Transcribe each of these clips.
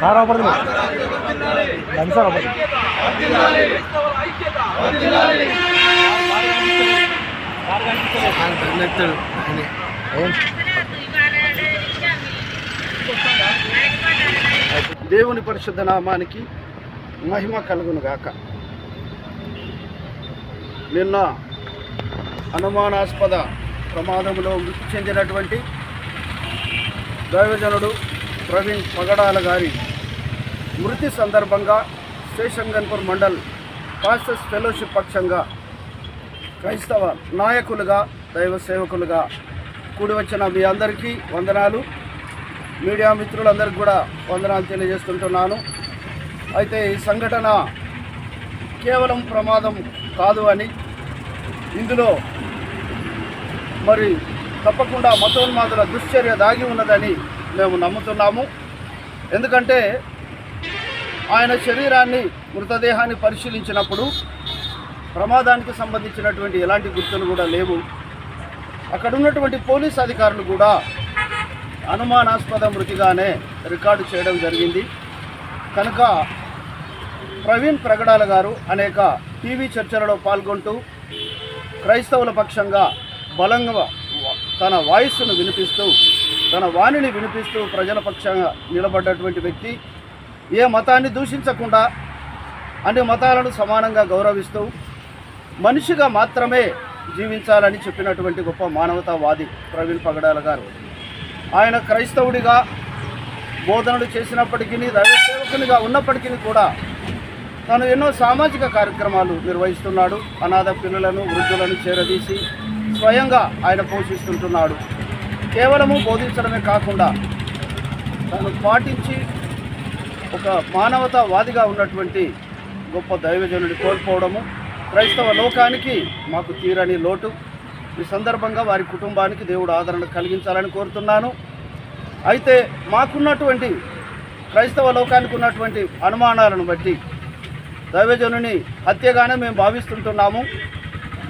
Sir అవపడుతుంది దాని sir అవపడుతుంది దేవుని పరిశుద్ధ నామానికి మహిమ కలుగును గాక. నిన్న అనుమానాస్పద ప్రమాదంలో మృతి చెందినటువంటి దైవజనుడు ప్రవీణ్ పగడాల గారి మృతి సందర్భంగా శేషంగన్పూర్ మండల్ పాస్టర్స్ ఫెలోషిప్ పక్షంగా క్రైస్తవ నాయకులుగా దైవ సేవకులుగా కూడి వచ్చిన మీ అందరికీ వందనాలు. మీడియా మిత్రులందరికీ కూడా వందనాలు తెలియజేస్తుంటున్నాను. అయితే ఈ సంఘటన కేవలం ప్రమాదం కాదు అని, ఇందులో మరి తప్పకుండా మతోన్మాదుల దుశ్చర్య దాగి ఉన్నదని మేము నమ్ముతున్నాము. ఎందుకంటే ఆయన శరీరాన్ని, మృతదేహాన్ని పరిశీలించినప్పుడు ప్రమాదానికి సంబంధించినటువంటి ఎలాంటి గుర్తులు కూడా లేవు. అక్కడ ఉన్నటువంటి పోలీస్ అధికారులు కూడా అనుమానాస్పద మృతిగానే రికార్డు చేయడం జరిగింది. కనుక ప్రవీణ్ ప్రగడాల గారు అనేక టీవీ చర్చలలో పాల్గొంటూ క్రైస్తవుల పక్షంగా బలంగా తన వాయిస్సును వినిపిస్తూ, తన వాణిని వినిపిస్తూ ప్రజల పక్షంగా నిలబడ్డటువంటి వ్యక్తి. ఏ మతాన్ని దూషించకుండా అన్ని మతాలను సమానంగా గౌరవిస్తూ మనిషిగా మాత్రమే జీవించాలని చెప్పినటువంటి గొప్ప మానవతావాది ప్రవీణ్ పగడాల గారు. ఆయన క్రైస్తవుడిగా బోధనలు చేసినప్పటికీ, దైవ సేవకునిగా ఉన్నప్పటికీ కూడా తను ఎన్నో సామాజిక కార్యక్రమాలు నిర్వహిస్తున్నాడు. అనాథ పిల్లలను, వృద్ధులను చేరదీసి స్వయంగా ఆయన పోషిస్తుంటున్నాడు. కేవలము బోధించడమే కాకుండా తను పాటించి ఒక మానవతావాదిగా ఉన్నటువంటి గొప్ప దైవజనుడి కోల్పోవడము క్రైస్తవ లోకానికి మాకు తీరని లోటు. ఈ సందర్భంగా వారి కుటుంబానికి దేవుడు ఆదరణ కలిగించాలని కోరుతున్నాను. అయితే మాకున్నటువంటి క్రైస్తవ లోకానికి ఉన్నటువంటి అనుమానాలను బట్టి దైవజనుని హత్యగానే మేము భావిస్తుంటున్నాము.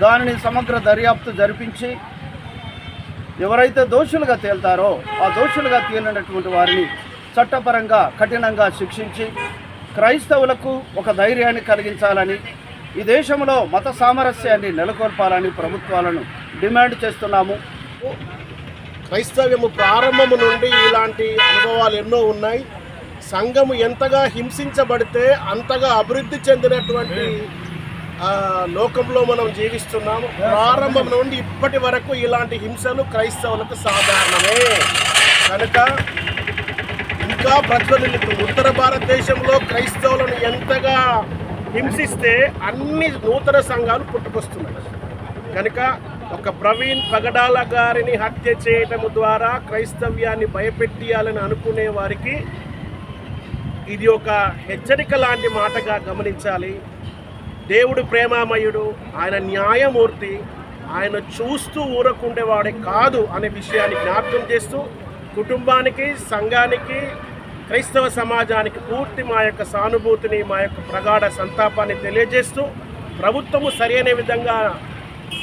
దానిని సమగ్ర దర్యాప్తు జరిపించి ఎవరైతే దోషులుగా తేల్తారో ఆ దోషులుగా తేలినటువంటి వారిని చట్టపరంగా కఠినంగా శిక్షించి క్రైస్తవులకు ఒక ధైర్యాన్ని కలిగించాలని, ఈ దేశంలో మత సామరస్యాన్ని నెలకొల్పాలని ప్రభుత్వాలను డిమాండ్ చేస్తున్నాము. క్రైస్తవ్యము ప్రారంభము నుండి ఇలాంటి అనుభవాలు ఎన్నో ఉన్నాయి. సంఘము ఎంతగా హింసించబడితే అంతగా అభివృద్ధి చెందినటువంటి లోకంలో మనం జీవిస్తున్నాము. ప్రారంభం నుండి ఇప్పటి వరకు ఇలాంటి హింసలు క్రైస్తవులకు సాధారణమే. కనుక ఇంకా ప్రజ్వలిల్లుతుంది. ఉత్తర భారతదేశంలో క్రైస్తవులను ఎంతగా హింసిస్తే అన్ని నూతన సంఘాలు పుట్టుకొస్తున్నాయి. కనుక ఒక ప్రవీణ్ పగడాల గారిని హత్య చేయటం ద్వారా క్రైస్తవ్యాన్ని భయపెట్టియాలని అనుకునే వారికి ఇది ఒక హెచ్చరిక లాంటి మాటగా గమనించాలి. దేవుడు ప్రేమామయుడు, ఆయన న్యాయమూర్తి, ఆయన చూస్తూ ఊరకుండేవాడే కాదు అనే విషయాన్ని జ్ఞాపకం చేస్తూ కుటుంబానికి, సంఘానికి, క్రైస్తవ సమాజానికి పూర్తి మా యొక్క సానుభూతిని, మా యొక్క ప్రగాఢ సంతాపాన్ని తెలియజేస్తూ ప్రభుత్వము సరైన విధంగా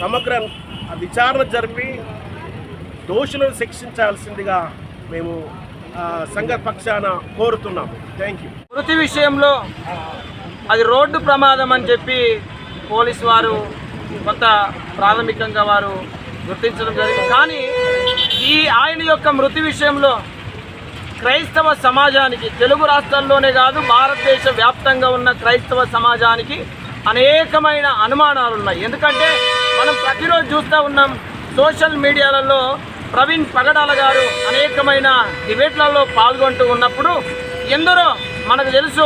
సమగ్ర విచారణ జరిపి దోషులను శిక్షించాల్సిందిగా మేము సంఘ పక్షాన కోరుతున్నాము. Thank you. మృతి విషయంలో అది రోడ్డు ప్రమాదం అని చెప్పి పోలీసు వారు కొంత ప్రాథమికంగా వారు గుర్తించడం జరిగింది. కానీ ఆయన యొక్క మృతి విషయంలో క్రైస్తవ సమాజానికి, తెలుగు రాష్ట్రాల్లోనే కాదు భారతదేశ వ్యాప్తంగా ఉన్న క్రైస్తవ సమాజానికి అనేకమైన అనుమానాలు ఉన్నాయి. ఎందుకంటే మనం ప్రతిరోజు చూస్తూ ఉన్నాం సోషల్ మీడియాలలో ప్రవీణ్ పగడాల గారు అనేకమైన డిబేట్లలో పాల్గొంటూ ఉన్నప్పుడు ఎందరో మనకు తెలుసు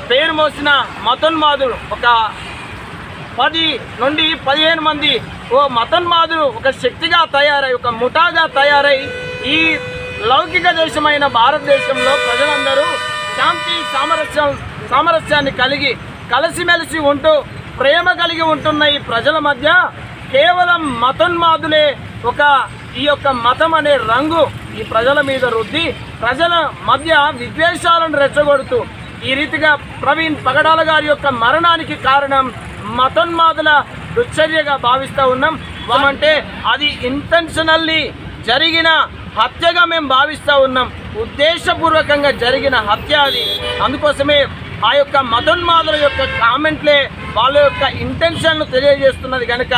పేరు మోసిన మతోన్మాదులు ఒక 10 నుండి 15 మంది ఓ మతోన్మాదులు ఒక శక్తిగా తయారై, ఒక ముఠాగా తయారై ఈ లౌకిక దేశమైన భారతదేశంలో ప్రజలందరూ శాంతి సామరస్యాన్ని కలిగి కలిసిమెలిసి ఉంటూ ప్రేమ కలిగి ఉంటున్న ఈ ప్రజల మధ్య కేవలం మతోన్మాదులే ఈ యొక్క మతం అనే రంగు ఈ ప్రజల మీద రుద్ది ప్రజల మధ్య విద్వేషాలను రెచ్చగొడుతూ ఈ రీతిగా ప్రవీణ్ పగడాల గారి యొక్క మరణానికి కారణం మతోన్మాదుల దుశ్చర్యగా భావిస్తూ ఉన్నాం. అంటే అది ఇంటెన్షనల్లీ జరిగిన హత్యగా మేము భావిస్తూ ఉన్నాం. ఉద్దేశపూర్వకంగా జరిగిన హత్య అది. అందుకోసమే ఆ యొక్క మతోన్మాదుల యొక్క కామెంట్లే వాళ్ళ యొక్క ఇంటెన్షన్ను తెలియజేస్తున్నది కనుక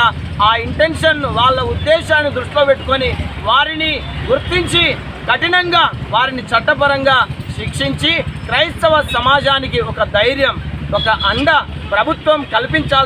ఆ ఇంటెన్షన్ వాళ్ళ ఉద్దేశాన్ని దృష్టిలో పెట్టుకొని వారిని గుర్తించి కఠినంగా వారిని చట్టపరంగా శిక్షించి క్రైస్తవ సమాజానికి ఒక ధైర్యం, ఒక అండ ప్రభుత్వం కల్పించాల్సి